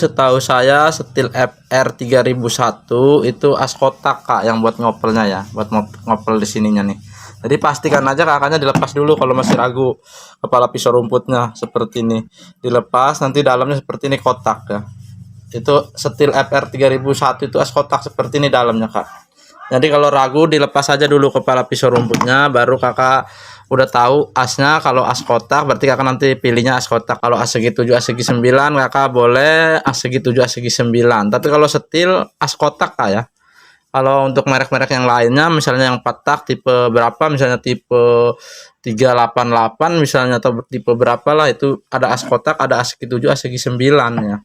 Setahu saya setil FR 3001 itu as kotak Kak, yang buat ngopelnya ya, buat ngopel di sininya nih. Jadi pastikan aja kakaknya dilepas dulu kalau masih ragu. Kepala pisau rumputnya seperti ini dilepas, nanti dalamnya seperti ini kotak ya. Itu setil FR 3001 itu as kotak seperti ini dalamnya Kak. Jadi kalau ragu dilepas aja dulu kepala pisau rumputnya, baru kakak udah tahu asnya. Kalau as kotak berarti kakak nanti pilihnya as kotak. Kalau as segi 7 as segi 9 kakak boleh as segi 7 as segi 9. Tapi kalau setil as kotak Kak ya. Kalau untuk merek-merek yang lainnya misalnya yang 4 tak tipe berapa, misalnya tipe 388 misalnya, atau tipe berapa lah, itu ada as kotak, ada as segi 7 as segi 9 ya.